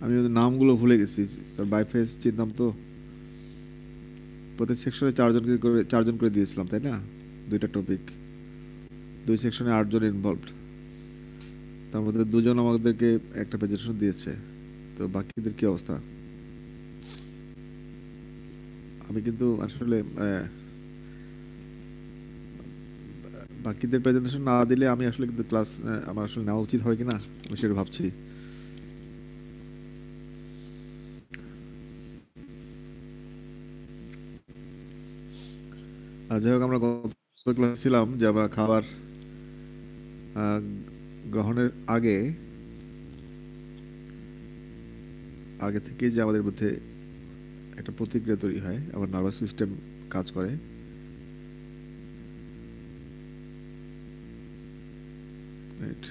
আমি ওদের নামগুলো ভুলে গেছি। বাইফেস চিনতাম তো। প্রত্যেক সেকশনে চারজন করে দিয়েছিলাম, তাই না? দুইটা টপিক, দুই সেকশনে 8 জন ইনভলভড। তার মধ্যে দুজন আমাদেরকে একটা প্রেজেন্টেশন দিয়েছে। তো বাকিদের কি অবস্থা? আমি কিন্তু আসলে বাকিদের প্রেজেন্টেশন না দিলে আমি আসলে কিন্তু ক্লাস আমার আসলে নেওয়া উচিত হয় কিনা আমি সেটা ভাবছি। আর যাই হোক, আমরা গত ক্লাসে ছিলাম যে আমরা খাবার আহ, গ্রহণের আগে আগে থেকে যে আমাদের মধ্যে একটা প্রতিক্রিয়া তৈরি হয়, আমার নার্ভাস সিস্টেম কাজ করে। রাইট।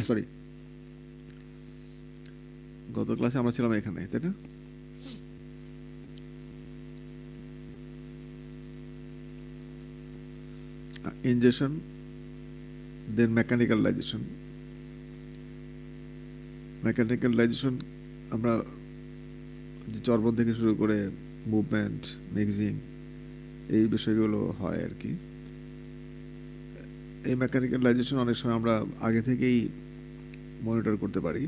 সরি। গত ক্লাসে আমরা ছিলাম এখানে, তাই না? ইনজেকশন, দেন মেকানিক্যাল ডাইজেশন। মেকানিক্যাল ডাইজেশন আমরা যে চর্বণ থেকে শুরু করে মুভমেন্ট, মিক্সিং, এই বিষয়গুলো হয় আর কি। এই মেকানিক্যাল ডাইজেশন অনেক সময় আমরা আগে থেকেই মনিটর করতে পারি,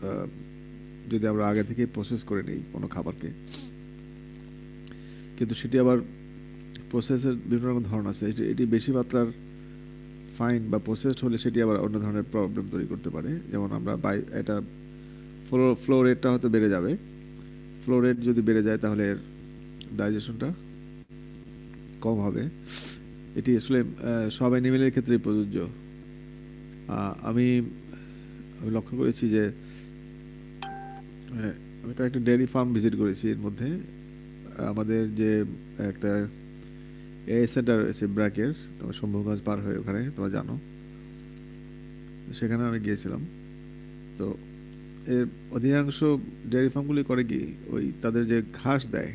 আহ, যদি আমরা আগে থেকেই প্রসেস করে নিই কোনো খাবারকে। কিন্তু সেটি আবার প্রসেসের বিভিন্ন রকম ধরন আছে। এটি বেশি মাত্রার ফাইন বা প্রসেসড হলে সেটি আবার অন্য ধরনের প্রবলেম তৈরি করতে পারে। যেমন আমরা এটা ফ্লো রেটটা হয়তো বেড়ে যাবে। ফ্লো রেট যদি বেড়ে যায় তাহলে এর ডাইজেশনটা কম হবে। এটি আসলে সব অ্যানিমেলের ক্ষেত্রেই প্রযোজ্য। আমি আমি লক্ষ্য করেছি যে আমি কয়েকটা ডেয়ারি ফার্ম ভিজিট করেছি। এর মধ্যে আমাদের যে একটা সেন্টার রয়েছে ব্র্যাকের, তোমার শম্ভুগঞ্জ পার হয়ে ওখানে, তোমরা জানো, সেখানে আমি গিয়েছিলাম। তো এর অধিকাংশ ডেয়ারি ফার্মগুলি করে কি, ওই তাদের যে ঘাস দেয়,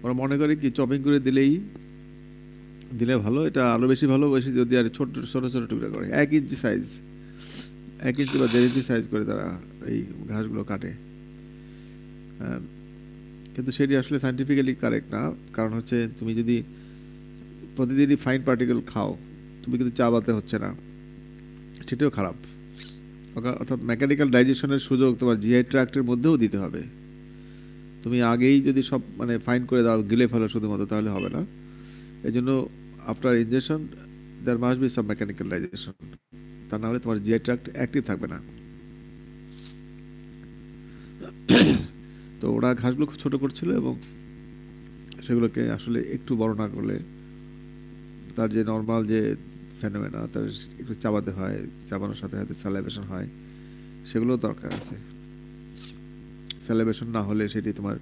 ওরা মনে করে কি চপিং করে দিলে ভালো, এটা আরও বেশি ভালো, বেশি যদি আর ছোট ছোট ছোট টুকরা করে 1 ইঞ্চি সাইজ, 1 ইঞ্চি বা 1.5 ইঞ্চি সাইজ করে তারা এই ঘাসগুলো কাটে। আহ, কিন্তু সেটি আসলে সাইন্টিফিক্যালি কারেক্ট না। কারণ হচ্ছে তুমি যদি প্রতিদিনই ফাইন পার্টিকেল খাও, তুমি কিন্তু চাবাতে হচ্ছে না, সেটাও খারাপ। অর্থাৎ মেকানিক্যাল ডাইজেশনের সুযোগ তোমার জিআই ট্র্যাক্টের মধ্যেও দিতে হবে। তুমি আগেই যদি সব মানে ফাইন করে দাও, গিলে ফেলো শুধুমাত্র, তাহলে হবে না। এই জন্য after injection there must be some mechanical digestion. তা না হলে তোমার জিআই ট্র্যাক্ট অ্যাক্টিভ থাকবে না। তো ওরা ঘাসগুলো খুব ছোট করছিল এবং সেগুলোকে আসলে একটু বড় না করলে তার যে নর্মাল যে ফেনোমেনা, তার একটু চাবাতে হয়, চাবানোর সাথে সাথে স্যালাইভেশন হয়, সেগুলো দরকার আছে। স্যালাইভেশন না হলে সেটি তোমার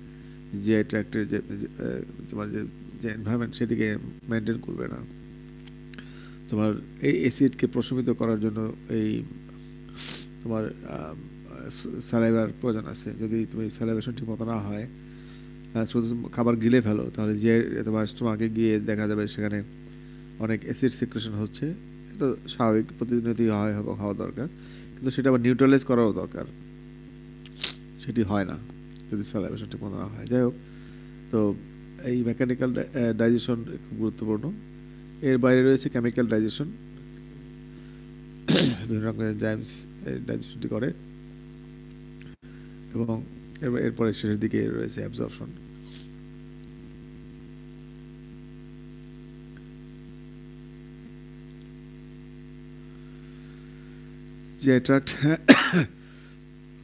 জিআই ট্র্যাক্টের তোমার যে এনভায়রনমেন্ট সেটিকে মেনটেন করবে না। তোমার এই অ্যাসিডকে প্রশমিত করার জন্য এই তোমার স্যালাইভার প্রয়োজন আছে। যদি তুমি স্যালাইভেশন ঠিক মতো না হয়, শুধু খাবার গিলে ফেলো, তাহলে যে তোমার স্টোমাকে গিয়ে দেখা যাবে সেখানে অনেক অ্যাসিড সিক্রেশন হচ্ছে। এটা স্বাভাবিক, প্রতিনিয়তই হয় এবং হওয়া দরকার। কিন্তু সেটা আবার নিউট্রালাইজ করাও দরকার, সেটি হয় না যদি স্যালাইভেশন ঠিক মতো না হয়। যাই হোক, তো এই মেকানিক্যাল ডাইজেশন খুব গুরুত্বপূর্ণ। এর বাইরে রয়েছে কেমিক্যাল ডাইজেশন। বিভিন্ন রকমের এনজাইমস ডাইজেশনটি করে। এবং এরপরে শেষের দিকে রয়েছে অ্যাবজর্পশন। যে অ্যাট্রাক্ট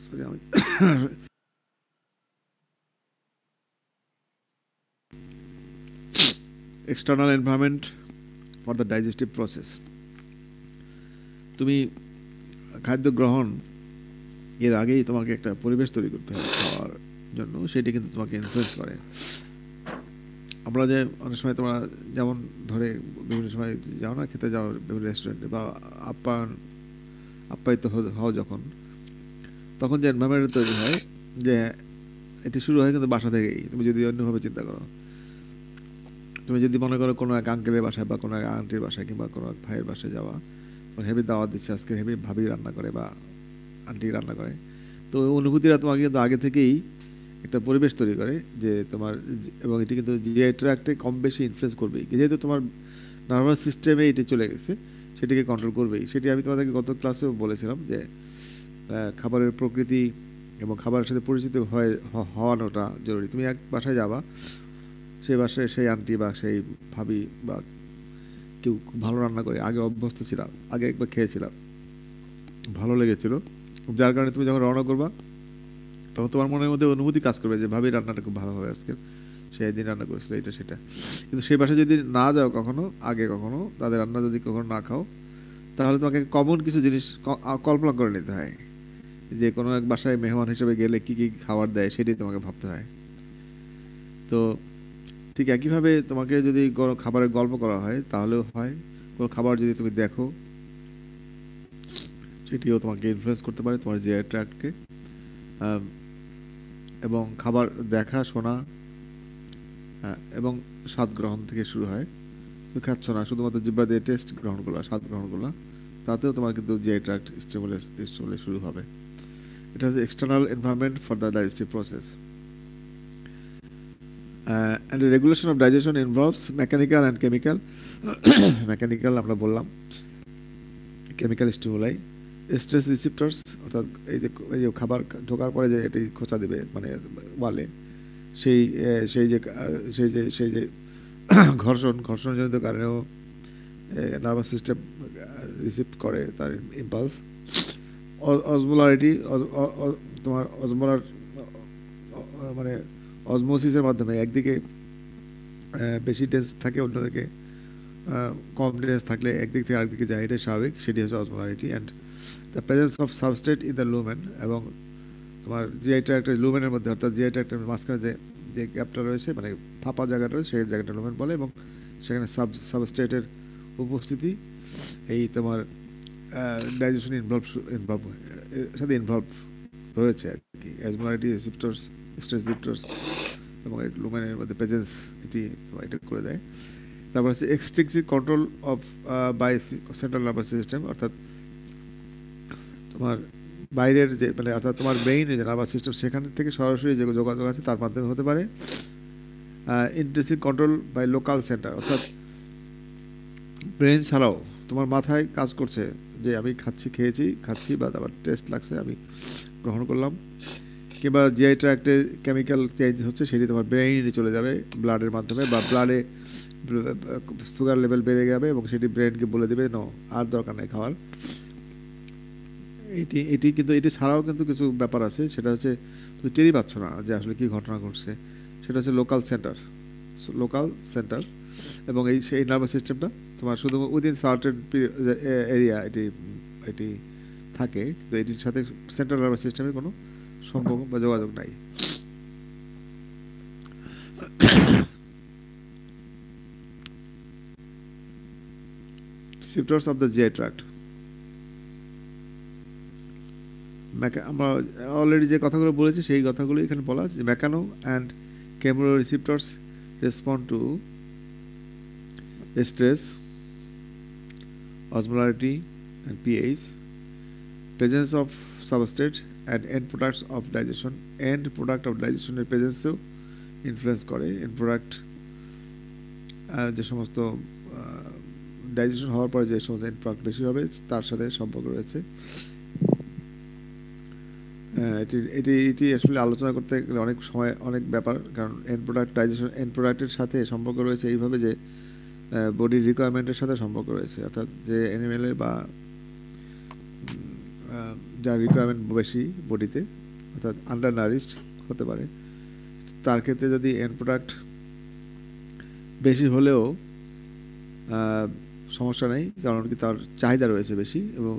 সরি আমি external environment for the digestive process. তুমি খাদ্য গ্রহণ এর আগেই তোমাকে একটা পরিবেশ তৈরি করতে হবে খাওয়ার জন্য, সেটি কিন্তু তোমাকে ইনফ্লুয়েন্স করে। আমরা যে অনেক সময় তোমরা যেমন ধরে বিভিন্ন সময় যাও না, খেতে যাও বিভিন্ন রেস্টুরেন্টে বা আপ্যায়ন আপ্যায়িত হও যখন, তখন যে এনভায়রনমেন্ট তৈরি হয়, যে এটি শুরু হয় কিন্তু বাসা থেকেই। তুমি যদি অন্যভাবে চিন্তা করো, তুমি যদি মনে করো কোনো এক আঙ্কেলের বাসায় বা কোনো এক আন্টির বাসায় কিংবা কোনো এক ভাইয়ের বাসায় যাওয়া, হেভি দাওয়াত দিচ্ছে আজকে, হেভি ভাবি রান্না করে বা আন্টি রান্না করে, তো ওই অনুভূতিটা তোমাকে কিন্তু আগে থেকেই একটা পরিবেশ তৈরি করে যে তোমার, এবং এটি কিন্তু জিআই ট্র্যাক্টে কম বেশি ইনফ্লুয়েন্স করবেই, যেহেতু তোমার নার্ভাস সিস্টেমে এটি চলে গেছে, সেটিকে কন্ট্রোল করবেই। সেটি আমি তোমাদেরকে গত ক্লাসেও বলেছিলাম যে খাবারের প্রকৃতি এবং খাবারের সাথে পরিচিত হওয়ানোটা জরুরি। তুমি এক বাসায় যাবা, সেই বাসায় সেই আন্টি বা সেই ভাবি বা কেউ খুব ভালো রান্না করে, আগে অভ্যস্ত ছিলাম, আগে একবার খেয়েছিলাম, ভালো লেগেছিল, যার কারণে তুমি যখন রওনা করবা তখন তোমার মনের মধ্যে অনুভূতি কাজ করবে যে ভাবি রান্নাটা খুব ভালো হবে আজকে, সে একদিন রান্না করেছিল এটা সেটা। কিন্তু সেই বাসায় যদি না যাও কখনো, আগে কখনো তাদের রান্না যদি কখনো না খাও, তাহলে তোমাকে কমন কিছু জিনিস কল্পনা করে নিতে হয়, যে কোনো এক বাসায় মেহমান হিসেবে গেলে কি কি খাবার দেয় সেটি তোমাকে ভাবতে হয়। তো ঠিক একইভাবে তোমাকে যদি কোনো খাবারের গল্প করা হয় তাহলেও হয়, কোনো খাবার যদি তুমি দেখো সেটিও তোমাকে ইনফ্লুয়েন্স করতে পারে তোমার জিআই ট্র্যাক্টকে। এবং খাবার দেখা, শোনা এবং স্বাদ গ্রহণ থেকে শুরু হয়। তুমি খাচ্ছ না, শুধুমাত্র জিহ্বা দিয়ে টেস্ট গ্রহণ করলা, স্বাদ গ্রহণ করলা, তাতেও তোমার কিন্তু জিআই ট্র্যাক্ট স্টিমুলেট শুরু হবে। এটা হচ্ছে external environment for the digestive process. And the regulation of digestion involves mechanical and chemical. Mechanical আমরা বললাম, কেমিক্যাল স্টিমুলাই, স্ট্রেস রিসেপ্টরস, অর্থাৎ এই যে খাবার ঢোকার পরে যে এটি খোঁচা দিবে মানে ওয়ালে, সেই সেই যে ঘর্ষণজনিত কারণেও নার্ভাস সিস্টেম রিসিভ করে তার ইম্পালস। অসমোলারিটি, তোমার অসমোলার মানে অসমোসিসের মাধ্যমে একদিকে বেশি ডেন্স থাকে, অন্যদিকে কম ডেন্স থাকলে একদিক থেকে আরেকদিকে যায়, এটা স্বাভাবিক, সেটি হচ্ছে osmolarity. And the presence of substrate in the lumen, এবং তোমার জিআই ট্র্যাক্টের লুমেনের মধ্যে, অর্থাৎ জিআই ট্র্যাক্টের মাঝখানে যে যে গ্যাপটা রয়েছে, মানে ফাঁপা জায়গাটা রয়েছে, সেই জায়গাটা লুমেন বলে, এবং সেখানে সাবস্ট্রেটের উপস্থিতি এই তোমার ডাইজেশন ইনভলভ সাথে ইনভলভ রয়েছে আর কি। অসমোলারিটি, রিসেপ্টরস, স্ট্রেস রিসেপ্টরস এবং লুমেনের মধ্যে প্রেজেন্স এটি এটা করে দেয়। তারপর হচ্ছে extrinsic control of by central nervous system, অর্থাৎ তোমার বাইরের যে মানে অর্থাৎ তোমার ব্রেইনের যে নার্ভাস সিস্টেম, সেখান থেকে সরাসরি যে যোগাযোগ আছে তার মাধ্যমে হতে পারে। Intensive control by local center, অর্থাৎ ব্রেন ছাড়াও তোমার মাথায় কাজ করছে যে আমি খাচ্ছি বা আবার টেস্ট লাগছে, আমি গ্রহণ করলাম, কিংবা জিআই ট্র্যাক্টে কেমিক্যাল চেঞ্জ হচ্ছে, সেটি তোমার ব্রেইনে চলে যাবে ব্লাডের মাধ্যমে, বা ব্লাডে সুগার লেভেল বেড়ে যাবে এবং সেটি ব্রেনকে বলে দেবে নো, আর দরকার নেই খাওয়ার। এটি এটি কিন্তু এটি ছাড়াও কিন্তু কিছু ব্যাপার আছে, সেটা হচ্ছে তুমি টেরই পাচ্ছ না যে আসলে কি ঘটনা ঘটছে। সেটা হচ্ছে লোকাল সেন্টার, এবং এই সেই নার্ভাস সিস্টেমটা তোমার শুধু উইদিন সার্টেন এরিয়া এটি এটি থাকে, তো এটির সাথে সেন্ট্রাল নার্ভাস সিস্টেমের কোনো সম্পর্ক বা যোগাযোগ নাই। Receptors of the GI tract, আমরা অলরেডি যে কথাগুলো বলেছি সেই কথাগুলো এখানে বলা আছে, যে mechano and chemo receptors respond to stress, osmolarity and pH, presence of substrate and end products of digestion, end product of digestion এর প্রেজেন্সেও ইনফ্লুয়েন্স করে। এন্ড প্রোডাক্ট যে সমস্ত ডাইজেশন হওয়ার পরে যে সমস্ত এন্ড প্রোডাক্ট বেশি হবে তার সাথে সম্পর্ক রয়েছে। এটি আসলে আলোচনা করতে গেলে অনেক সময় অনেক ব্যাপার, কারণ এন্ড প্রোডাক্ট ডাইজেশন এন্ড প্রোডাক্টের সাথে সম্পর্ক রয়েছে এইভাবে যে বডির রিকোয়ারমেন্টের সাথে সম্পর্ক রয়েছে, অর্থাৎ যে অ্যানিমেলের বা যার রিকোয়ারমেন্ট বেশি বডিতে, অর্থাৎ আন্ডার নারিশড হতে পারে, তার ক্ষেত্রে যদি এন্ড প্রোডাক্ট বেশি হলেও সমস্যা নেই, কারণ কি তার চাহিদা রয়েছে বেশি, এবং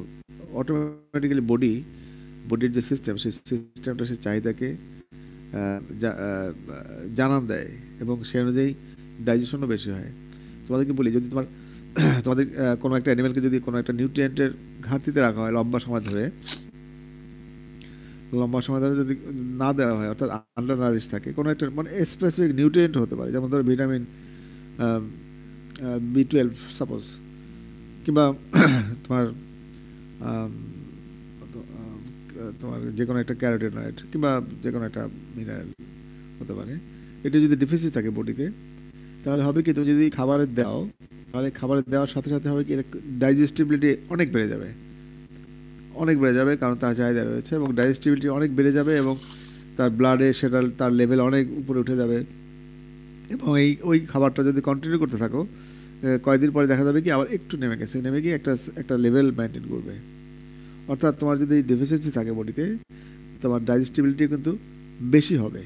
অটোমেটিক্যালি বডির যে সিস্টেম, সেই সিস্টেমটা সেই চাহিদাকে জানান দেয় এবং সে অনুযায়ী ডাইজেশনও বেশি হয়। তোমাদেরকে বলি, যদি তোমার তোমাদের কোনো একটা অ্যানিমেলকে যদি কোনো একটা নিউট্রিয়েন্টের ঘাটতিতে রাখা হয় লম্বা সময় ধরে যদি না দেওয়া হয়, অর্থাৎ আন্ডার নারিশ থাকে, কোনো একটা মানে স্পেসিফিক নিউট্রিয়েন্ট হতে পারে, যেমন ধরো ভিটামিন B12 সাপোজ, কিংবা তোমার আম, তোমার যে কোনো একটা ক্যারোটিনয়েড কিংবা যে কোনো একটা মিনারেল হতে পারে, এটা যদি ডিফিসিট থাকে বডিতে, তাহলে হবে কি, তুমি যদি খাবারে দাও, তাহলে খাবারে দেওয়ার সাথে সাথে হবে কি, ডাইজেস্টিবিলিটি অনেক বেড়ে যাবে, অনেক বেড়ে যাবে, কারণ তার চাহিদা রয়েছে, এবং ডাইজেস্টিবিলিটি অনেক বেড়ে যাবে, এবং তার ব্লাডে সেটা তার লেভেল অনেক উপরে উঠে যাবে। এবং ওই খাবারটা যদি কন্টিনিউ করতে থাকো, কয়েকদিন পরে দেখা যাবে কি আবার একটু নেমে গেছে, নেমে গিয়ে একটা একটা লেভেল মেনটেন করবে। অর্থাৎ তোমার যদি ডেফিসিয়েন্সি থাকে বডিতে, তোমার ডাইজেস্টিবিলিটি কিন্তু বেশি হবে।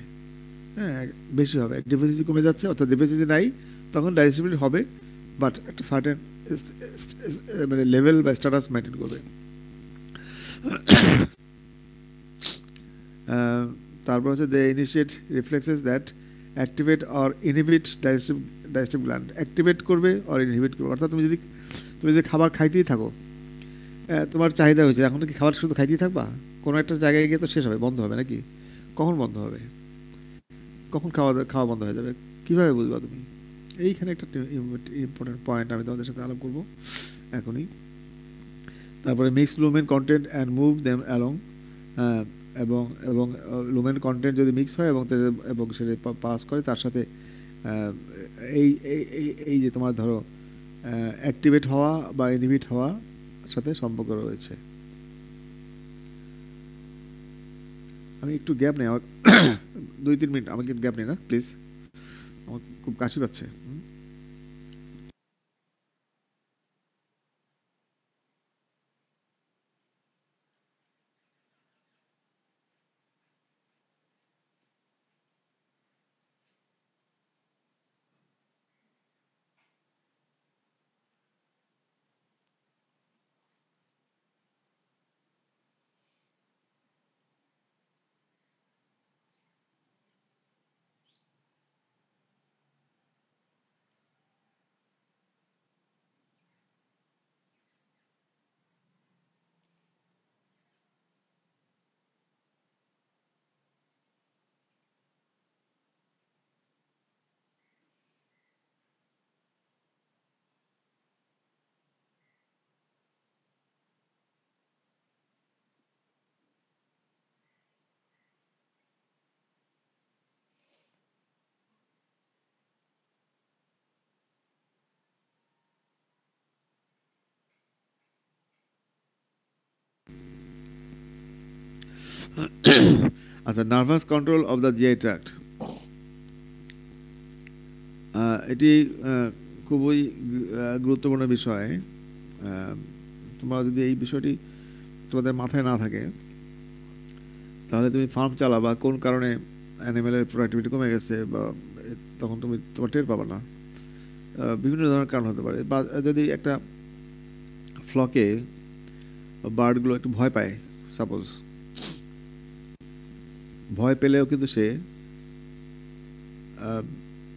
হ্যাঁ, বেশি হবে, ডেফিসিয়েন্সি কমে যাচ্ছে, অর্থাৎ ডেফিসিয়েন্সি নাই, তখন ডাইজেস্টিবিলিটি হবে, বাট একটা সার্টেন মানে লেভেল বা স্ট্যাটাস মেনটেন করবে। তারপর হচ্ছে they initiate reflexes that activate or inhibit digestive gland, activate করবে অর ইনহিবিট করবে। অর্থাৎ তুমি যদি খাবার খাইতেই থাকো, তোমার চাহিদা হয়েছে, এখন কি খাবার শুধু খাইতেই থাকবা? কোনো একটা জায়গায় গিয়ে তো শেষ হবে, বন্ধ হবে নাকি? কখন বন্ধ হবে? কখন খাওয়া খাওয়া বন্ধ হয়ে যাবে? কিভাবে বুঝবা তুমি? এইখানে একটা ইম্পর্টেন্ট পয়েন্ট আমি তোমাদের সাথে আলাপ করবো এখনই। তারপরে mix lumen content and move them along, এবং এবং লুমেন কন্টেন্ট যদি মিক্স হয় এবং সেটা পাস করে, তার সাথে আহ, এই এই এই এই যে তোমার ধরো অ্যাক্টিভেট হওয়া বা ইনহিবিট হওয়া সাথে সম্পর্ক রয়েছে। আমি একটু গ্যাপ নেই আমার 2-3 মিনিট আমাকে গ্যাপ নেই না প্লিজ, আমার খুব কাশি পাচ্ছে। আচ্ছা, nervous control of the GI tract, এটি খুবই গুরুত্বপূর্ণ বিষয়। আহ, তোমরা যদি এই বিষয়টি তোমাদের মাথায় না থাকে, তাহলে তুমি ফার্ম চালাবা, কোন কারণে অ্যানিমেলের প্রোডাক্টিভিটি কমে গেছে, বা তখন তোমার টের পাবা না। বিভিন্ন ধরনের কারণ হতে পারে, বা যদি একটা ফ্লকে বার্ডগুলো একটু ভয় পায়, সাপোজ, ভয় পেলেও কিন্তু সে আহ,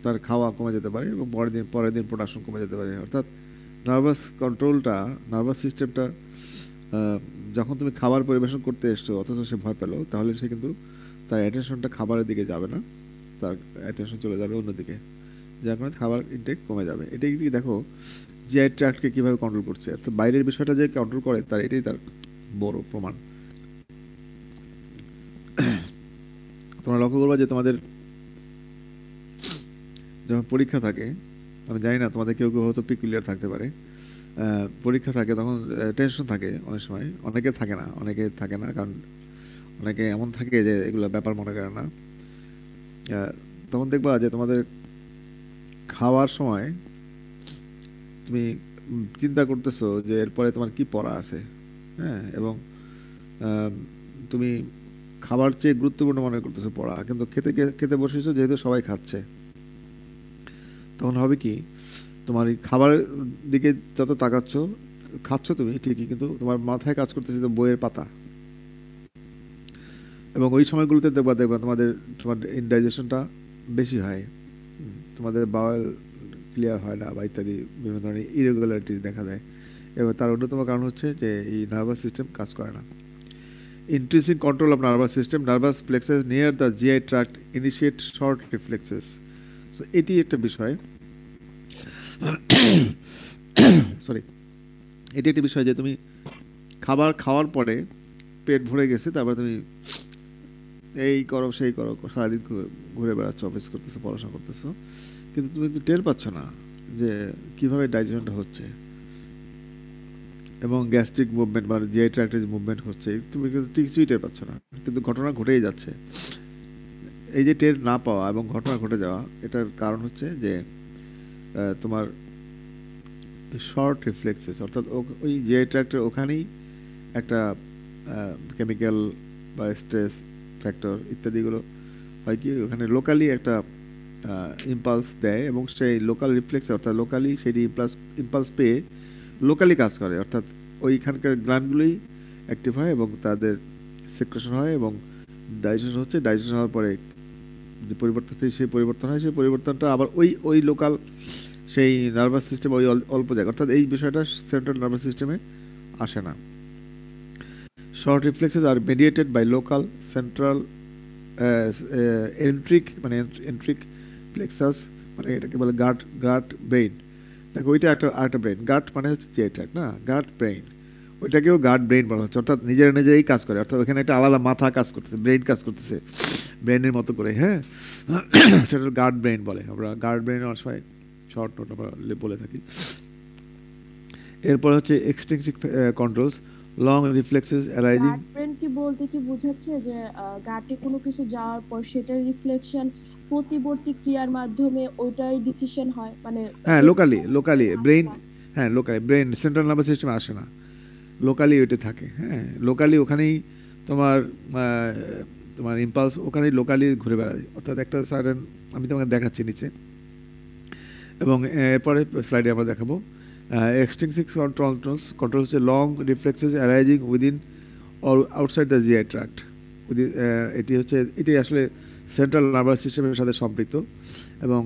তার খাওয়া কমে যেতে পারে, এবং পরের দিন প্রোডাকশন কমে যেতে পারে। অর্থাৎ নার্ভাস সিস্টেমটা, যখন তুমি খাবার পরিবেশন করতে এসছো অথচ সে ভয় পেলো, তাহলে সে কিন্তু তার অ্যাটেনশনটা খাবারের দিকে যাবে না, তার অ্যাটেনশন চলে যাবে অন্যদিকে, যার কারণে খাবার ইনটেক কমে যাবে। এটাই কি দেখো জিআই ট্র্যাক্টকে কীভাবে কন্ট্রোল করছে, অর্থাৎ বাইরের বিষয়টা যে কন্ট্রোল করে, এটাই তার বড় প্রমাণ। তোমরা লক্ষ্য করবা যে তোমাদের যখন পরীক্ষা থাকে, আমি জানি না তোমাদের কেউ কেউ হয়তো পিকুলিয়ার থাকতে পারে, পরীক্ষা থাকে তখন টেনশন থাকে, অনেকে থাকে না, কারণ অনেকে এমন থাকে যে এগুলো ব্যাপার মনে করে না। তখন দেখবা যে তোমাদের খাওয়ার সময় তুমি চিন্তা করতেছো যে এরপরে তোমার কি পড়া আছে, হ্যাঁ, এবং আহ, তুমি খাবার চেয়ে গুরুত্বপূর্ণ মনে করতেছো পড়া, কিন্তু খেতে বসেছো যেহেতু সবাই খাচ্ছে, তখন হবে কি, তোমার এই খাবারের দিকে যত তাকাচ্ছ, খাচ্ছ তুমি ঠিকই, কিন্তু তোমার মাথায় কাজ করতেছে তো বইয়ের পাতা। এবং ওই সময়গুলোতে তোমার ইনডাইজেশনটা বেশি হয়, তোমাদের বাওয়েল ক্লিয়ার হয় না বা ইত্যাদি বিভিন্ন ধরনের ইরেগুলারিটিস দেখা দেয়। এবার তার অন্যতম কারণ হচ্ছে যে এই নার্ভাস সিস্টেম কাজ করে না। Increasing control of nervous system, nervous plexus near the GI tract initiate short reflexes. So এটি একটা বিষয়, সরি, এটি একটি বিষয় যে তুমি খাবার খাওয়ার পরে পেট ভরে গেছে, তারপরে তুমি এই করো সেই করো, সারাদিন ঘুরে বেড়াচ্ছ, অফিস করতেছো, পড়াশোনা করতেছো, কিন্তু তুমি কিন্তু টের পাচ্ছ না যে কিভাবে ডাইজেশনটা হচ্ছে এবং গ্যাস্ট্রিক মুভমেন্ট বা জিআই ট্র্যাক্টের মুভমেন্ট হচ্ছে, তুমি কিন্তু কিছুই টের পাচ্ছ না, কিন্তু ঘটনা ঘটেই যাচ্ছে। এই যে টের না পাওয়া এবং ঘটনা ঘটে যাওয়া, এটার কারণ হচ্ছে যে তোমার শর্ট রিফ্লেক্সেস, অর্থাৎ ওই জিআই ট্র্যাক্টের ওখানেই একটা কেমিক্যাল বা স্ট্রেস ফ্যাক্টর ইত্যাদিগুলো হয় কি ওখানে লোকালি একটা ইম্পালস দেয় এবং সেই লোকাল রিফ্লেক্স অর্থাৎ লোকালি সেই ইম্পালস পেয়ে লোকালি কাজ করে, অর্থাৎ ওইখানকার গ্ল্যান্ডগুলোই অ্যাক্টিভ হয় এবং তাদের সেক্রেশন হয় এবং ডাইজেশন হচ্ছে। ডাইজেশন হওয়ার পরে যে পরিবর্তন সেই পরিবর্তন হয়, সেই পরিবর্তনটা আবার ওই লোকাল সেই নার্ভাস সিস্টেম ওই অল্প জায়গা, অর্থাৎ এই বিষয়টা সেন্ট্রাল নার্ভাস সিস্টেমে আসে না। Short reflexes are mediated by local central enteric মানে এন্ট্রিক প্লেক্সাস, মানে এটাকে বলে গাট ব্রেইন। দেখো ওইটা একটা ব্রেইন, গাট মানে হচ্ছে যে এটা না গাট ব্রেইন, ওইটাকেও গাট ব্রেইন বলা হচ্ছে, অর্থাৎ নিজেরাই কাজ করে, অর্থাৎ ওখানে একটা আলাদা মাথা কাজ করতেছে, ব্রেইন কাজ করতেছে ব্রেইনের মতো করে, হ্যাঁ। সেটা গাট ব্রেইন বলে, আমরা গাট ব্রেইন অনেক সময় শর্ট নোট আমরা বলে থাকি। এরপর হচ্ছে extensive controls, long reflexes arising. Gut brain কি বলতে কি বোঝাচ্ছে যে গাটে কোনো কিছু যাওয়ার পর সেটার রিফ্লেকশন প্রতিবর্তী ক্রিয়ার মাধ্যমে ওইটাই ডিসিশন হয়, মানে হ্যাঁ, সেটা লোকালি ব্রেইন, আচ্ছা। হ্যাঁ লোকালি ব্রেইন সেন্ট্রাল নার্ভাস সিস্টেমে আসে না, লোকালি ওইটা থাকে, হ্যাঁ লোকালি ওখানেই তোমার তোমার ইম্পালস ওখানেই লোকালি ঘুরে বেড়ায়, অর্থাৎ একটা সাডেন, আমি তোমাকে দেখাচ্ছি নিচে এবং এরপরে স্লাইডে আমরা দেখাবো। এক্সটেন্সিভ কন্ট্রোল হচ্ছে long reflexes arising within or outside the GI tract. এটি আসলে সেন্ট্রাল নার্ভাস সিস্টেমের সাথে সম্পৃক্ত এবং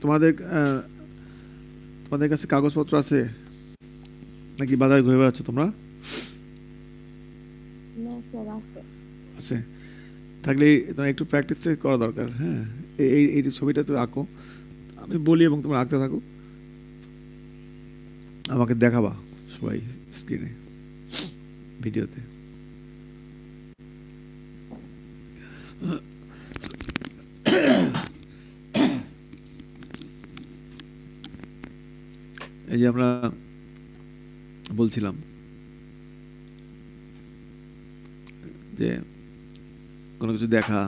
তোমাদের তোমাদের কাছে কাগজপত্র আছে নাকি বাজারে ঘুরে বেড়াচ্ছ তোমরা? না স্যার আছে। আছে, থাকলে তোমার একটু প্র্যাকটিস করা দরকার, হ্যাঁ। এই ছবিটা তুমি আঁকো, আমি বলি এবং তোমরা আঁকতে থাকো, আমাকে দেখাবা সবাই স্ক্রিনে ভিডিওতে। এই যে আমরা বলছিলাম যে কোনো কিছু দেখা,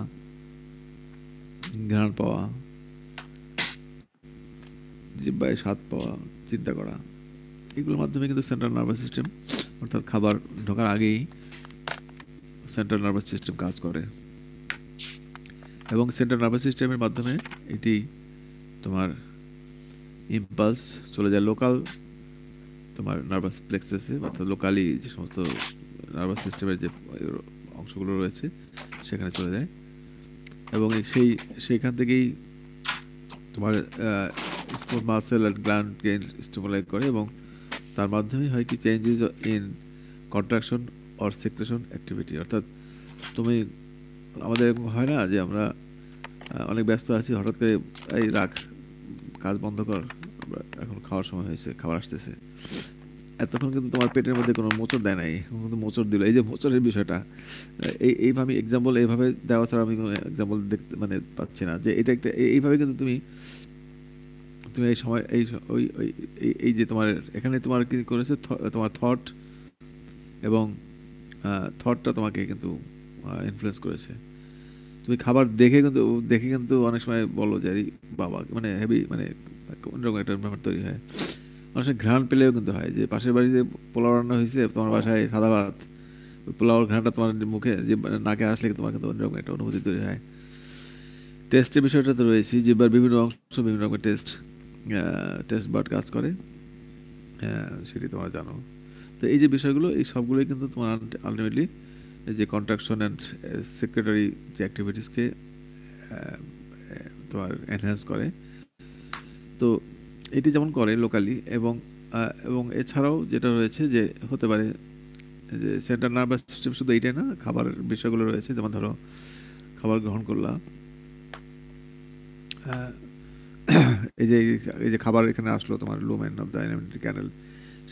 ঘ্রাণ পাওয়া, জিহ্বায় স্বাদ পাওয়া, চিন্তা করা, এগুলোর মাধ্যমে কিন্তু সেন্ট্রাল নার্ভাস সিস্টেম, অর্থাৎ খাবার ঢোকার আগেই সেন্ট্রাল নার্ভাস সিস্টেম কাজ করে এবং সেন্ট্রাল নার্ভাস সিস্টেমের মাধ্যমে এটি তোমার ইম্পালস চলে যায় লোকাল তোমার নার্ভাস প্লেক্সাসে, অর্থাৎ লোকালি যে সমস্ত নার্ভাস সিস্টেমের যে অংশগুলো রয়েছে সেখানে চলে যায় এবং সেইখান থেকেই তোমার স্মুথ মাসেল অ্যান্ড গ্ল্যান্ডকে স্টিমুলেট করে এবং তার মাধ্যমেই হয় কি changes in contraction or secretion activity, অর্থাৎ তুমি আমাদের এরকম হয় না যে আমরা অনেক ব্যস্ত আছি, হঠাৎ করে এই রাখ, কাজ বন্ধ কর, আমরা এখন খাওয়ার সময় হয়েছে, খাবার আসতেছে, এতক্ষণ কিন্তু তোমার পেটের মধ্যে কোনো মোচড় দেয় নাই, কিন্তু মোচড় দিল। এই যে মোচড়ের বিষয়টা, এইভাবে এক্সাম্পল এইভাবে দেওয়া ছাড়া আমি কোনো এক্সাম্পল দেখতে মানে পাচ্ছি না, যে এটা একটা এইভাবে কিন্তু তুমি তুমি এই সময় ওই এই যে তোমার এখানে তোমার কি করেছে, তোমার থট এবং থটটা তোমাকে কিন্তু ইনফ্লুয়েন্স করেছে। তুমি খাবার দেখে কিন্তু অনেক সময় বলো যে বাবা, মানে হেভি, মানে অন্যরকম একটা ব্যাপার তৈরি হয়। অনেক সময় ঘ্রাণ পেলেও কিন্তু হয় যে পাশের বাড়িতে পোলাও রান্না হয়েছে, তোমার বাসায় সাদা ভাত, ওই পোলাওর ঘ্রাণটা তোমার মুখে যে নাকে আসলে তোমার কিন্তু অন্যরকম একটা অনুভূতি তৈরি হয়। টেস্টের বিষয়টা তো রয়েছে, জিহ্বার বিভিন্ন অংশ বিভিন্ন রকমের টেস্ট বাড কাজ করে, সেটি তোমরা জানো। তো এই যে বিষয়গুলো, এই সবগুলোই কিন্তু তোমার আলটিমেটলি যে কন্ট্রাকশন অ্যান্ড সেক্রেটারি যে অ্যাক্টিভিটিসকে তোমার এনহ্যান্স করে। তো এটি যেমন করে লোকালি, এবং এছাড়াও যেটা রয়েছে যে হতে পারে যে সেন্ট্রাল নার্ভাস সিস্টেম শুধু এইটাই না, খাবারের বিষয়গুলো রয়েছে, যেমন ধরো খাবার গ্রহণ করলা, আহ, এই যে এই যে খাবার এখানে আসলো তোমার লুমেন অফ দ্য অ্যালিমেন্টারি ক্যানেল,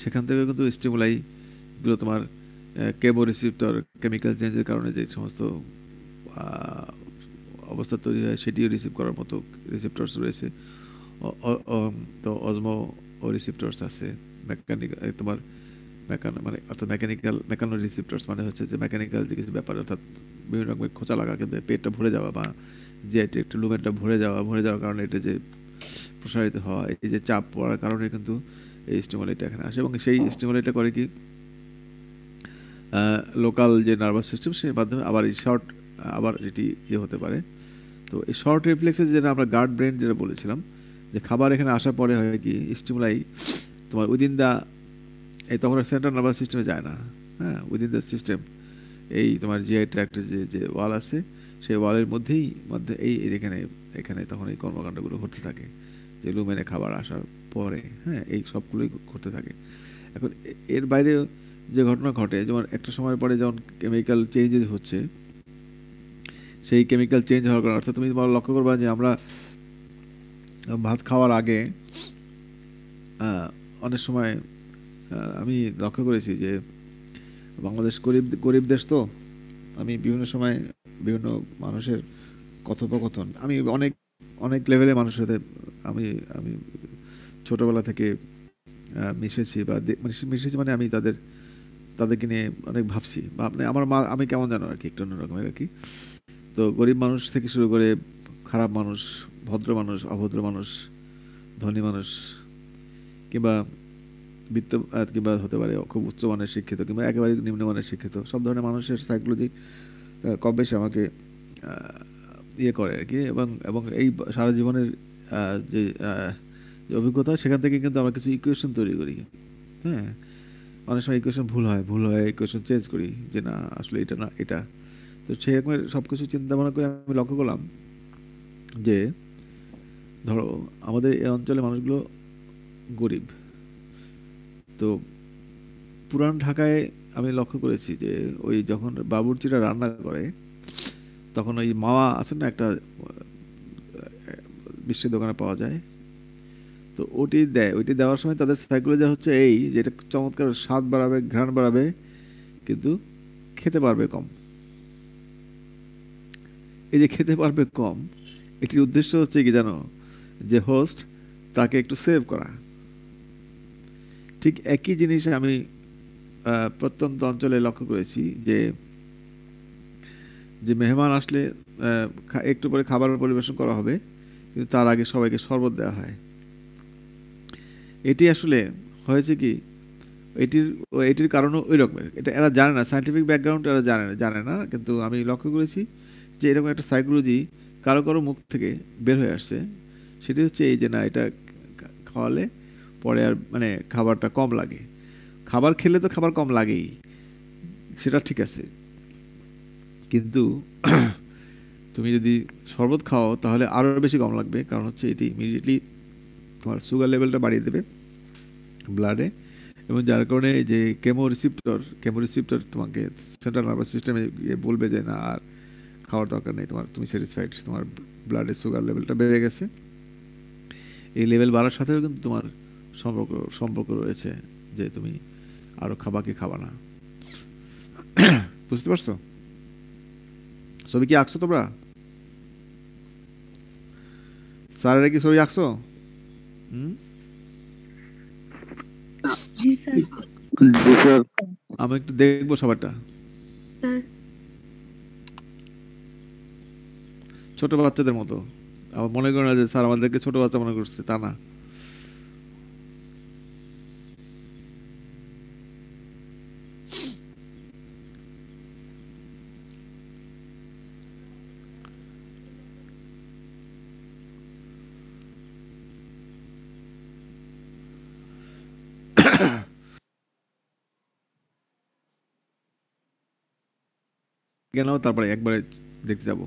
সেখান থেকে কিন্তু স্টিমুলাই গুলো তোমার কেমো রিসিপ্টর কেমিক্যাল চেঞ্জের কারণে যে সমস্ত আহ, অবস্থা তৈরি হয় সেটিও রিসিভ করার মতো রিসেপ্টরস রয়েছে। তো অজমো ও রিসেপ্টরস আছে, মেকানিক্যাল তোমার মানে অর্থাৎ মেকানো রিসেপ্টরস মানে হচ্ছে যে মেকানিক্যাল যে কিছু ব্যাপার, অর্থাৎ বিভিন্ন রকমের খোঁচা লাগা কিন্তু পেটটা ভরে যাওয়া, বা যে একটু লুমেনটা ভরে যাওয়ার কারণে এটা যে প্রসারিত হওয়া, এই যে চাপ পড়ার কারণে কিন্তু এই স্টিমুলেটটা এখানে আসে, এবং সেই স্টিমুলেটটা করে কি লোকাল যে নার্ভাস সিস্টেম সেই মাধ্যমে আবার এই আবার এটি হতে পারে। তো এই শর্ট রিফ্লেক্সের যেটা আমরা গার্ড ব্রেন যেটা বলেছিলাম, যে খাবার এখানে আসার পরে হয় কি স্টিমুলাই তোমার উইদিন দা এই তখন সেন্ট্রাল নার্ভাস সিস্টেমে যায় না, হ্যাঁ, উইদিন দ্য সিস্টেম এই তোমার জিআই ট্র্যাক্টের যে যে ওয়াল আছে সেই ওয়ালের মধ্যে এই এখানে এখানে তখন এই কর্মকাণ্ডগুলো ঘটতে থাকে, যে লুমেনে খাবার আসার পরে, হ্যাঁ, এই সবগুলোই ঘটতে থাকে। এখন এর বাইরে যে ঘটনা ঘটে, যেমন একটা সময়ের পরে যখন কেমিক্যাল চেঞ্জেস হচ্ছে, সেই কেমিক্যাল চেঞ্জ হওয়ার কারণে, অর্থাৎ তুমি লক্ষ্য করবা যে আমরা ভাত খাওয়ার আগে অনেক সময় আমি লক্ষ্য করেছি যে বাংলাদেশ গরিব গরিব দেশ, তো আমি বিভিন্ন সময় বিভিন্ন মানুষের কথোপকথন, আমি অনেক অনেক লেভেলে মানুষের সাথে আমি আমি ছোটবেলা থেকে মিশেছি, বা মিশেছি মানে আমি তাদেরকে নিয়ে অনেক ভাবছি, বা আপনি আমার মা আমি কেমন জানো আর কি, একটু অন্যরকমের আর কি। তো গরিব মানুষ থেকে শুরু করে খারাপ মানুষ, ভদ্র মানুষ, অভদ্র মানুষ, ধনী মানুষ, কিংবা কিংবা হতে পারে খুব উচ্চমানের শিক্ষিত কিংবা একেবারে নিম্নমানের শিক্ষিত, সব ধরনের মানুষের সাইকোলজি কম বেশি আমাকে করে আর কি, এবং এবং এই সারা জীবনের যে যে অভিজ্ঞতা, সেখান থেকে কিন্তু আমরা কিছু ইকুয়েশন তৈরি করি, হ্যাঁ, অনেক সময় ইকুয়েশন ভুল হয় ইকুয়েশন চেঞ্জ করি, যে না আসলে এটা না এটা। তো সেরকমের সব কিছু চিন্তা ভাবনা করে আমি লক্ষ্য করলাম যে ধরো আমাদের এই অঞ্চলের মানুষগুলো গরিব। তো পুরান ঢাকায় আমি লক্ষ্য করেছি যে ওই যখন বাবুর্চিরা রান্না করে, তখন ওই মাওয়া আছে না একটা মিষ্টির দোকানে পাওয়া যায়, তো ওইটি দেওয়ার সময় তাদের সাইকোলজি হচ্ছে এই যে এটা চমৎকার স্বাদ বাড়াবে, ঘ্রাণ বাড়াবে, কিন্তু খেতে পারবে কম। এই যে খেতে পারবে কম, এটির উদ্দেশ্য হচ্ছে কি জানো, যে হোস্ট তাকে একটু সেভ করা। ঠিক একই জিনিস আমি প্রত্যন্ত অঞ্চলে লক্ষ্য করেছি যে যে মেহমান আসলে একটু পরে খাবার পরিবেশন করা হবে, কিন্তু তার আগে সবাইকে শরবত দেওয়া হয়। এটি আসলে হয়েছে কি, এটির এটির কারণও ওই রকমের, এটা এরা জানে না, সায়েন্টিফিক ব্যাকগ্রাউন্ড এরা জানে না, কিন্তু আমি লক্ষ্য করেছি যে এরকম একটা সাইকোলজি কারো কারো মুখ থেকে বের হয়ে আসছে। সেটি হচ্ছে এই যে না এটা খাওয়ালে পরে আর মানে খাবারটা কম লাগে। খাবার খেলে তো খাবার কম লাগেই, সেটা ঠিক আছে, কিন্তু তুমি যদি শরবত খাও তাহলে আরও বেশি কম লাগবে, কারণ হচ্ছে এটি ইমিডিয়েটলি তোমার সুগার লেভেলটা বাড়িয়ে দেবে ব্লাডে, এবং যার কারণে যে কেমো রিসিপ্টর তোমাকে সেন্ট্রাল নার্ভাস সিস্টেমে গিয়ে বলবে যে না আর খাওয়ার দরকার নেই, তুমি স্যাটিসফাইড, তোমার ব্লাডের সুগার লেভেলটা বেড়ে গেছে। এই লেভেল বাড়ার সাথেও কিন্তু তোমার সম্পর্ক সম্পর্ক রয়েছে, যে তুমি আরো খাবা কি খাবা না। বুঝতে পারছো? ছবি কি আঁকছো তোমরা? স্যারেরা কি ছবি আঁকছো? হুম, জি স্যার। জি স্যার। আমি একটু দেখবো সবারটা। স্যার ছোট বাচ্চাদের মতো আমার মনে করে না যে স্যার আমাদেরকে ছোট বাচ্চা মনে করছে, তা না। দেখে নাও, তারপরে একবারে দেখতে যাব।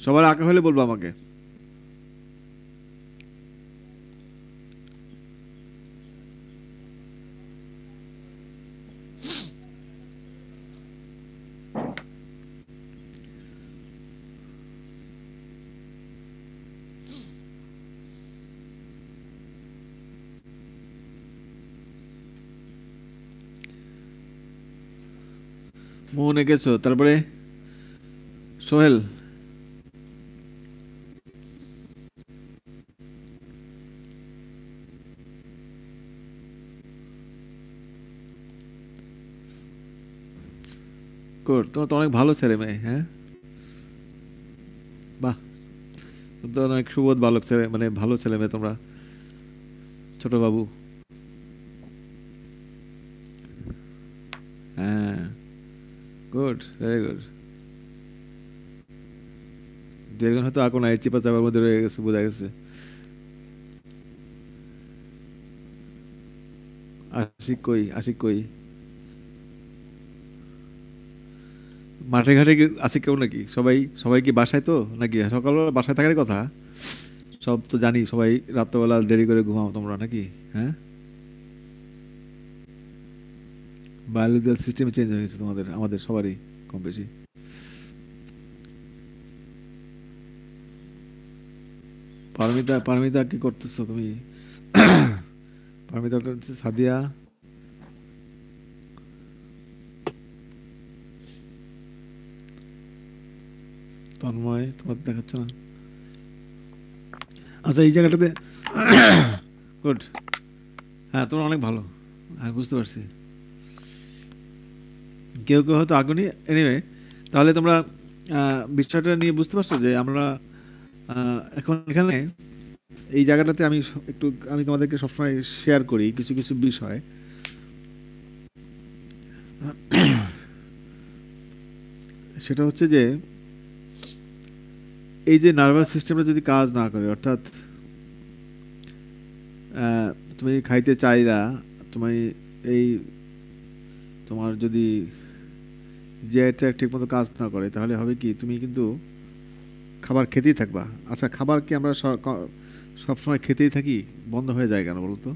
সবার আঁকা হলে বলবো আমাকে। মোহন এঁকেছো, তারপরে সোহেল তোমার তো অনেক ভালো ছেলে মেয়ে, হ্যাঁ বাহ, তো অনেক সুবোধ বালক ছেলে, মানে ভালো ছেলে মেয়ে তোমরা, ছোট বাবু। হ্যাঁ, গুড, ভেরি গুড। দেড় হয়তো আঁকো নাই, চিপা চাপার মধ্যে রয়ে গেছে, বোঝা গেছে। আশিক কই, আশিক কই? মাঠে ঘাটে কি আছে কেউ নাকি? সবাই সবাই কি বাসায় তো নাকি? সকালবেলা বাসায় থাকার কথা, সব তো জানি, সবাই রাত্রেবেলা দেরি করে ঘুমাও তোমরা নাকি? হ্যাঁ, বায়োলজিক্যাল সিস্টেম চেঞ্জ হয়ে গেছে তোমাদের, আমাদের সবারই কম বেশি। পারমিতা, পারমিতা কি করতেছো তুমি? পারমিতা করতেছে, সাদিয়া, তন্ময়, তোমার দেখাচ্ছ না। আচ্ছা, এই জায়গাটাতে গুড। হ্যাঁ, তোমরা অনেক ভালো, হ্যাঁ বুঝতে পারছি। কেউ কেউ হয়তো আগুনই, এনিওয়ে। তাহলে তোমরা বিষয়টা নিয়ে বুঝতে পারছো যে আমরা এখন এখানে এই জায়গাটাতে আমি তোমাদেরকে সবসময় শেয়ার করি কিছু কিছু বিষয়। সেটা হচ্ছে যে এই যে নার্ভাস সিস্টেমটা যদি কাজ না করে, অর্থাৎ তুমি খাইতে চাইলা, তুমি এই তোমার যদি জিআইটা ঠিক মতো কাজ না করে, তাহলে হবে কি, তুমি কিন্তু খাবার খেতেই থাকবা। আচ্ছা, খাবার কি আমরা সবসময় খেতেই থাকি? বন্ধ হয়ে যায় কেন বলতো?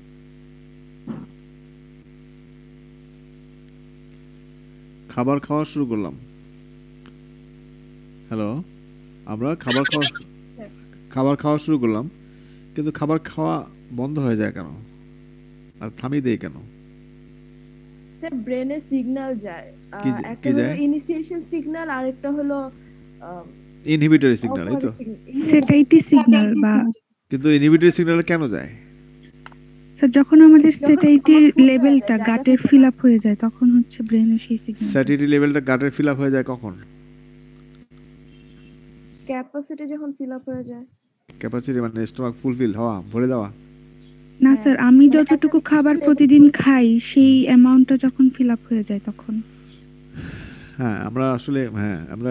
খাবার খাওয়া শুরু করলাম, হ্যালো, আমরা খাবার খাওয়া শুরু করলাম, কিন্তু খাবার খাওয়া বন্ধ হয়ে যায় কেন আর থামিয়ে দেয় কেন? স্যার ব্রেনে সিগন্যাল যায়, কি একটা কি হলো যায়? ইনিশিয়েশন সিগন্যাল আর একটা হলো ইনহিবিটরি সিগন্যাল, এই অফার তো। সেটাইটি সিগন্যাল বা কিন্তু ইনহিবিটরি সিগন্যাল কেন যায়? স্যার যখন আমাদের যখন সেটাইটির স্টমাক ফুল হয়ে যায়, লেভেলটা জায়গা গাটের থাকে ফিল না। আপ হয়ে যায়, তখন হচ্ছে ব্রেনের সেই সিগন্যালটা। স্যাটিটি লেভেলটা গাটের ফিল আপ হয়ে যায় কখন? ক্যাপাসিটি যখন ফিল আপ হয়ে যায়। ক্যাপাসিটি মানে স্টমাক ফুলফিল হওয়া, ভরে দেওয়া। না হ্যাঁ, স্যার, আমি মানে একটা যতটুকু খাবার নির্দিষ্ট লেভেল প্রতিদিন খাই সেই অ্যামাউন্টটা যখন ফিল আপ হয়ে যায় তখন। হ্যাঁ, আমরা আসলে, হ্যাঁ আমরা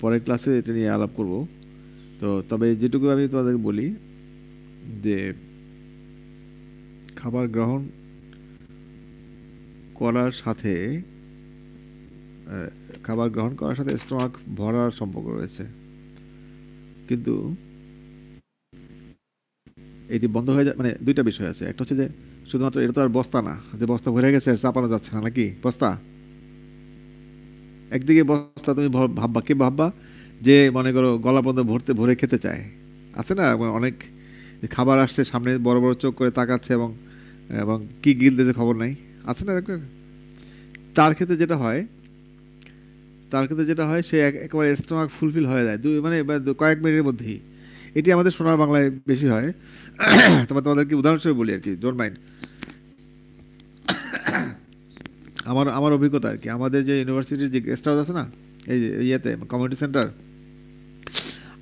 পরের ক্লাসে এটা নিয়ে আলাপ করব। তো তবে যেটুকু আমি তোমাদেরকে বলি যে খাবার গ্রহণ করার সাথে খাবার গ্রহণ করার সাথে স্টমাক ভরার সম্পর্ক রয়েছে, কিন্তু এটি বন্ধ হয়ে যায় মানে দুইটা বিষয় আছে। একটা হচ্ছে যে শুধুমাত্র এটা তো আর বস্তা না যে বস্তা ভরে গেছে আর চাপানো যাচ্ছে না, নাকি? বস্তা একদিকে, বস্তা তুমি ভাববা, কি ভাববা যে মনে করো গলা পর্যন্ত ভরে খেতে চায়, আছে না অনেক, খাবার আসছে সামনে, বড় বড় চোখ করে তাকাচ্ছে এবং এবং কি গিলতেছে খবর নাই, আছে না এরকম? তার ক্ষেত্রে যেটা হয়, সে একেবারে স্টমাক ফুলফিল হয়ে যায় কয়েক মিনিটের মধ্যেই। এটি আমাদের সোনার বাংলায় বেশি হয়। তোমাদেরকে উদাহরণস্বরূপ বলি আর কি, ডোন্ট মাইন্ড। আমার আমার অভিজ্ঞতা আর কি, আমাদের যে ইউনিভার্সিটির যে গেস্ট হাউস আছে না, এই যে ইয়েতে কমিউনিটি সেন্টার,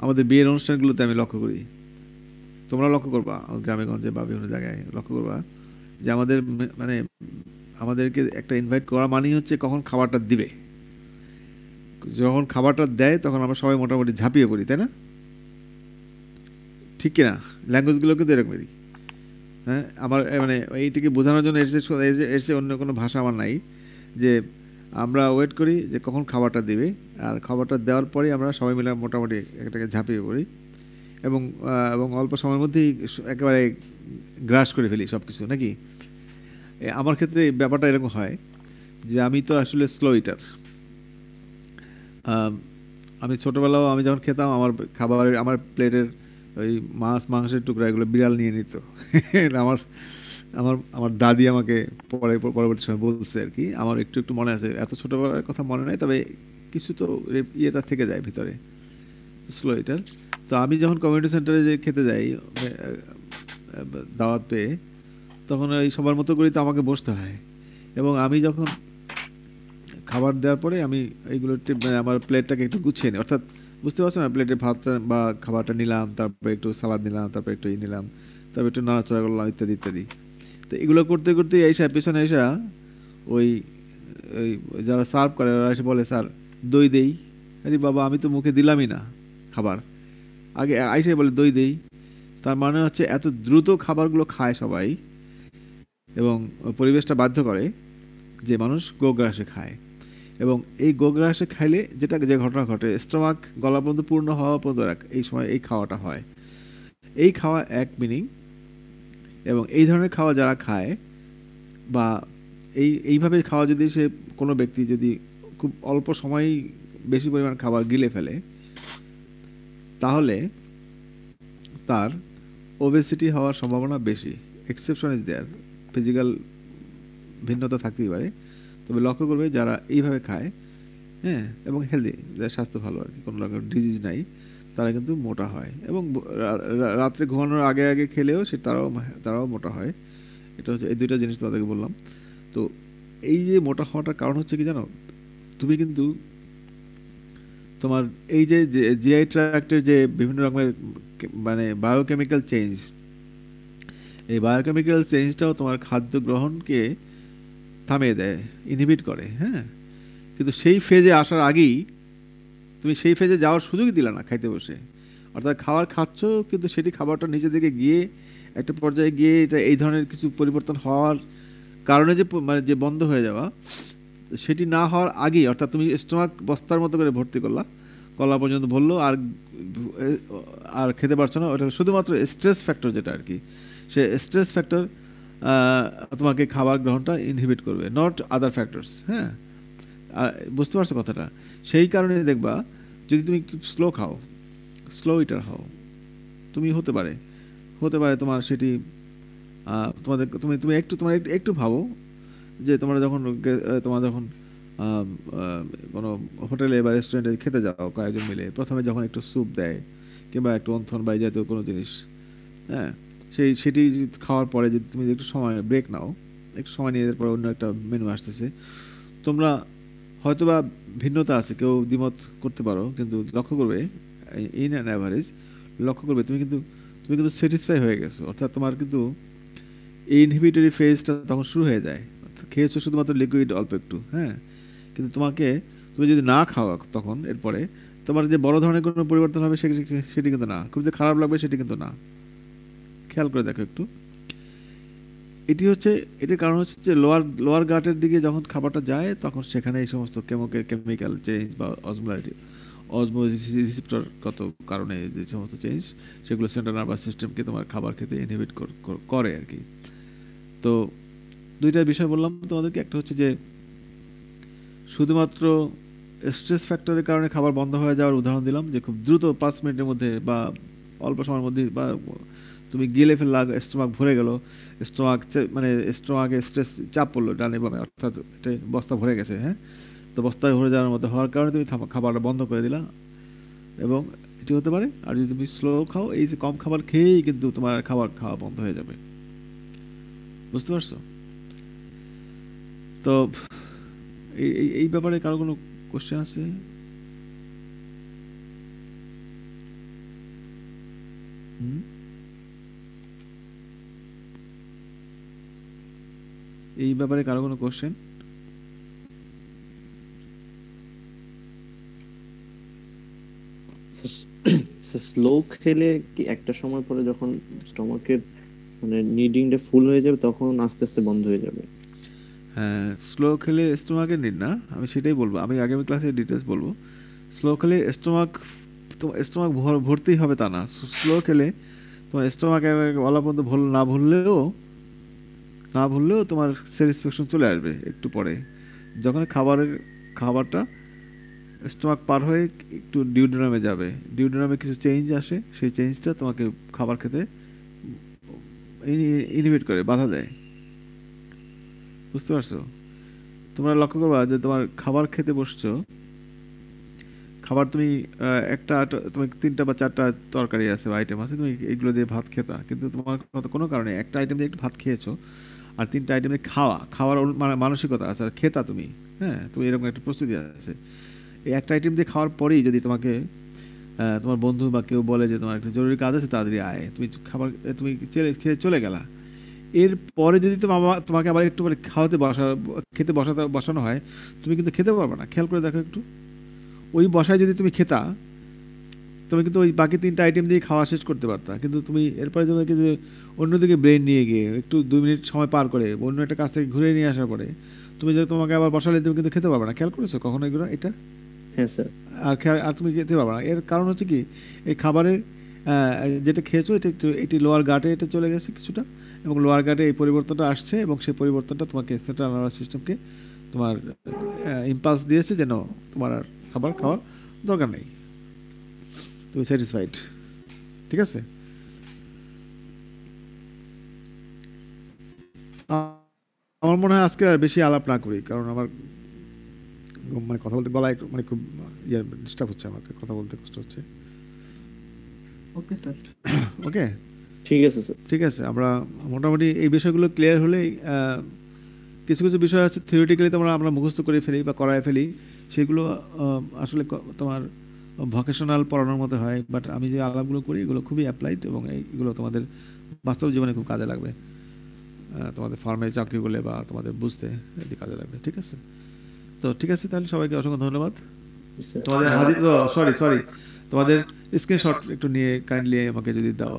আমাদের বিয়ের অনুষ্ঠানগুলোতে আমি লক্ষ্য করি, তোমরা লক্ষ্য করবা গ্রামে গঞ্জে বা বিভিন্ন জায়গায় লক্ষ্য করবা যে আমাদের মানে আমাদেরকে একটা ইনভাইট করা মানেই হচ্ছে কখন খাবারটা দিবে। যখন খাবারটা দেয় তখন আমরা সবাই মোটামুটি ঝাঁপিয়ে পড়ি, তাই না? ঠিক কিনা? ল্যাঙ্গুয়েজগুলো কিন্তু এরকমই। হ্যাঁ, আমার মানে এইটিকে বোঝানোর জন্য এর চেয়ে অন্য কোনো ভাষা আমার নাই যে আমরা ওয়েট করি যে কখন খাবারটা দিবে, আর খাবারটা দেওয়ার পরেই আমরা সবাই মিলে মোটামুটি এটাকে ঝাঁপিয়ে পড়ি এবং অল্প সময়ের মধ্যেই একেবারে গ্রাস করে ফেলি সব কিছু নাকি। আমার ক্ষেত্রে ব্যাপারটা এরকম হয় যে আমি তো আসলে স্লো ইটার। আমি ছোটবেলাও আমি যখন খেতাম আমার খাবারের আমার প্লেটের ওই মাছ মাংসের টুকরা এগুলো বিড়াল নিয়ে নিত। আমার আমার আমার দাদি আমাকে পরবর্তী সময় বলছে আর কি, আমার একটু একটু মনে আছে, এত ছোটবেলার কথা মনে নাই, তবে কিছু তো ইয়েটা থেকে যায় ভিতরে, স্লো ইটার। তো আমি যখন কমিউনিটি সেন্টারে যে খেতে যাই দাওয়াত পেয়ে, তখন ওই সবার মতো করেই তো আমাকে বসতে হয়। এবং আমি যখন খাবার দেওয়ার পরে আমি এইগুলো আমার প্লেটটাকে একটু গুছিয়ে নিই, অর্থাৎ বুঝতে পারছো না, প্লেটে ভাতটা বা খাবারটা নিলাম, তারপরে একটু সালাদ নিলাম, তারপরে একটু নিলাম, তারপর একটু নাড়াচাড়া করলাম ইত্যাদি ইত্যাদি। তো এগুলো করতে করতে এসা পেছনে এসা ওই ওই যারা সার্ভ করে ওরা এসে বলে, স্যার দই দেই। আরে বাবা, আমি তো মুখে দিলামই না খাবার, আগে আইসে বলে দই দেই। তার মানে হচ্ছে এত দ্রুত খাবারগুলো খায় সবাই, এবং পরিবেশটা বাধ্য করে যে মানুষ গোগ্রাসে খায়। এবং এই গোগ্রাসে খাইলে যে ঘটনা ঘটে, স্টোমাক গলা পর্যন্ত পূর্ণ হওয়া পর্যন্ত এই সময় এই খাওয়াটা হয়। এই খাওয়া এক মিনিং। এবং এই ধরনের খাওয়া যারা খায় বা এইভাবে খাওয়া, যদি সে কোনো ব্যক্তি যদি খুব অল্প সময়েই বেশি পরিমাণ খাবার গিলে ফেলে, তাহলে তার ওবেসিটি হওয়ার সম্ভাবনা বেশি। এক্সেপশন ইজ দেয়ার, ফিজিক্যাল ভিন্নতা থাকতেই পারে, তবে লক্ষ্য করবে যারা এইভাবে খায়, হ্যাঁ, এবং হেলদি, যাদের স্বাস্থ্য ভালো আর কি, কোনো রকম ডিজিজ নাই, তারা কিন্তু মোটা হয়। এবং রাত্রে ঘুমানোর আগে আগে খেলেও তারাও মোটা হয়। এটা হচ্ছে এই দুইটা জিনিস তোমাদেরকে বললাম। তো এই যে মোটা হওয়াটার কারণ হচ্ছে কি জানো, তুমি কিন্তু তোমার এই যে জিআই ট্র্যাক্টের যে বিভিন্ন রকমের মানে বায়োকেমিক্যাল চেঞ্জ, এই বায়োকেমিক্যাল চেঞ্জটাও তোমার খাদ্য গ্রহণকে থামিয়ে দেয়, ইনহিবিট করে, হ্যাঁ। কিন্তু সেই ফেজে আসার আগেই তুমি সেই ফেজে যাওয়ার সুযোগই দিলে না খাইতে বসে, অর্থাৎ খাবার খাচ্ছ কিন্তু সেটি খাবারটা নিচের দিকে গিয়ে একটা পর্যায়ে গিয়ে এটা এই ধরনের কিছু পরিবর্তন হওয়ার কারণে যে মানে যে বন্ধ হয়ে যাওয়া, সেটি না হওয়ার আগেই, অর্থাৎ তুমি স্টোমাক বস্তার মতো করে ভর্তি করলা, গলা পর্যন্ত ভরলো, আর আর খেতে পারছো না। ওটা শুধুমাত্র স্ট্রেস ফ্যাক্টর যেটা আর কি, সে স্ট্রেস ফ্যাক্টর তোমাকে খাবার গ্রহণটা ইনহিবিট করবে, নট আদার ফ্যাক্টরস, হ্যাঁ। বুঝতে পারছো কথাটা? সেই কারণে দেখবা যদি তুমি স্লো খাও, স্লো ইটার হও, তুমি হতে পারে তোমার সেটি তুমি একটু ভাবো যে তোমার যখন কোনো হোটেলে বা রেস্টুরেন্টে খেতে যাও কয়েকজন মিলে, প্রথমে যখন একটু স্যুপ দেয় কিংবা একটু অন্থন বা এই জাতীয় কোনো জিনিস, হ্যাঁ, সেটি খাওয়ার পরে যদি তুমি একটু সময় ব্রেক নাও, একটু সময় নিয়ে পরে অন্য একটা মেনু আসতেছে, তোমরা হয়তোবা ভিন্নতা আছে, কেউ দ্বিমত করতে পারো, কিন্তু লক্ষ্য করবে ইন অ্যান অ্যাভারেজ, লক্ষ্য করবে তুমি কিন্তু স্যাটিসফাই হয়ে গেছো, অর্থাৎ তোমার কিন্তু এই ইনহিবিটরি ফেজটা তখন শুরু হয়ে যায়। খেয়েছো শুধুমাত্র লিকুইড অল্প একটু, হ্যাঁ, কিন্তু তুমি যদি না খাওয়া তখন এরপরে তোমার যে বড় ধরনের কোনো পরিবর্তন হবে সেটি কিন্তু না, খুব যে খারাপ লাগবে সেটি কিন্তু না। খেয়াল করে দেখো একটু। এটির কারণ হচ্ছে যে লোয়ার গাটের দিকে যখন খাবারটা যায়, তখন সেখানে এই সমস্ত কেমিক্যাল চেঞ্জ বা রিসেপ্টরগত কারণে যে সমস্ত চেঞ্জ, সেগুলো সেন্ট্রাল নার্ভাস সিস্টেমকে তোমার খাবার খেতে ইনহিবিট করে আর কি। তো দুইটা বিষয় বললাম তোমাদেরকে, একটা হচ্ছে যে শুধুমাত্র স্ট্রেস ফ্যাক্টরের কারণে খাবার বন্ধ হয়ে যাওয়ার উদাহরণ দিলাম, যে খুব দ্রুত 5 মিনিটের মধ্যে বা অল্প সময়ের মধ্যে বা তুমি গিলে ফেললা, স্টোমাক ভরে গেল, মানে স্টোমাকে স্ট্রেস চাপ পড়লো ডানে বামে, অর্থাৎ বস্তা ভরে গেছে, হ্যাঁ। তো বস্তায় ভরে যাওয়ার মতো হওয়ার কারণে তুমি খাবারটা বন্ধ করে দিলা, এবং এটি হতে পারে। আর যদি তুমি স্লো খাও, এই যে কম খাবার খেয়েই কিন্তু তোমার খাবার খাওয়া বন্ধ হয়ে যাবে। বুঝতে পারছো? তো এই ব্যাপারে কারো কোনো কোশ্চেন আছে? এই ব্যাপারে কারো কোনো কোশ্চেন? স্লো খেলে কি একটা সময় পরে যখন স্টমাকের মানে নিডিংটা ফুল হয়ে যাবে তখন আস্তে আস্তে বন্ধ হয়ে যাবে। হ্যাঁ, স্লো খেলে স্টোমাকের নিড না, আমি সেটাই বলবো, আমি আগামী ক্লাসে ডিটেলস বলবো। স্লো খেলে স্টোমাক ভরতেই হবে তা না। স্লো খেলে তোমার স্টোমাক বলা পর্যন্ত না ভুললেও তোমার স্যাটিসফ্যাকশন চলে আসবে একটু পরে, যখন খাবারটা স্টোমাক পার হয়ে একটু ডিউডেনামে যাবে, ডিউডেনামে কিছু চেঞ্জ আসে, সেই চেঞ্জটা তোমাকে খাবার খেতে ইনহিবিট করে, বাধা দেয়। বুঝতে পারছো? তোমরা লক্ষ্য করবা যে তোমার খাবার খেতে বসছো, খাবার তুমি তুমি 3টা বা 4টা তরকারি আছে বা আইটেম আছে, তুমি এগুলো দিয়ে ভাত খেতা, কিন্তু তোমার কোনো কারণে একটা আইটেম দিয়ে একটু ভাত খেয়েছো, আর 3টা আইটেম দিয়ে খাওয়ার মানসিকতা আছে, আর খেতা তুমি, হ্যাঁ, তুমি এরকম একটা প্রস্তুতি আছে। এই একটা আইটেম দিয়ে খাওয়ার পরেই যদি তোমাকে তোমার বন্ধু বা কেউ বলে যে তোমার একটা জরুরি কাজ আছে, তাড়াতাড়ি আয়, তুমি খেয়ে চলে গেলা, এর পরে যদি তোমাকে আবার একটু মানে খেতে বসানো হয়, তুমি কিন্তু খেতে পারবে না। খেয়াল করে দেখো একটু, ওই বসায় যদি তুমি খেতা, তুমি কিন্তু ওই বাকি 3টা আইটেম দিয়ে খাওয়া শেষ করতে পারতা, কিন্তু তুমি এরপরে তোমাকে যে অন্যদিকে ব্রেন নিয়ে গিয়ে একটু 2 মিনিট সময় পার করে অন্য একটা কাজ থেকে ঘুরে নিয়ে আসার পরে তুমি যদি তোমাকে আবার বসালে, তুমি কিন্তু খেতে পারবে না। খেয়াল করেছো কখনো এগুলো? এটা হ্যাঁ স্যার। আর তুমি খেতে পারবে না। এর কারণ হচ্ছে কি, এই খাবারের যেটা খেয়েছো এটি লোয়ার গাটে এটা চলে গেছে কিছুটা, এবং লোয়ার গাটে এই পরিবর্তনটা আসছে, এবং সেই পরিবর্তনটা তোমাকে সেন্ট্রাল নার্ভাস সিস্টেমকে তোমার ইম্পালস দিয়েছে যেন তোমার আর খাবার খাওয়ার দরকার নেই, তুমি স্যাটিসফাইড। ঠিক আছে? আমার মনে হয় আজকে আর বেশি আলাপ না করি, কারণ আমার মানে কথা বলতে গলায় মানে খুব ডিস্টার্ব হচ্ছে, আমাকে কথা বলতে কষ্ট হচ্ছে। Okay sir. ওকে, ঠিক আছে স্যার। ঠিক আছে। আমরা মোটামুটি এই বিষয়গুলো ক্লিয়ার হলেই কিছু কিছু বিষয় আছে থিওরিটিক্যালি আমরা মুখস্থ করে ফেলি বা করায় ফেলি, সেগুলো আসলে তোমার ভোকেশনাল পড়ানোর মতো হয়, বাট আমি যে আলাপগুলো করি এগুলো খুবই অ্যাপ্লাইড, এবং এইগুলো তোমাদের বাস্তব জীবনে খুব কাজে লাগবে, তোমাদের ফার্মে চাকরি করলে বা তোমাদের বুঝতে এটি কাজে লাগবে। ঠিক আছে? তো ঠিক আছে, তাহলে সবাইকে অসংখ্য ধন্যবাদ। তোমাদের তোমাদের স্ক্রিনশট একটু নিয়ে কাইন্ডলি আমাকে যদি দাও।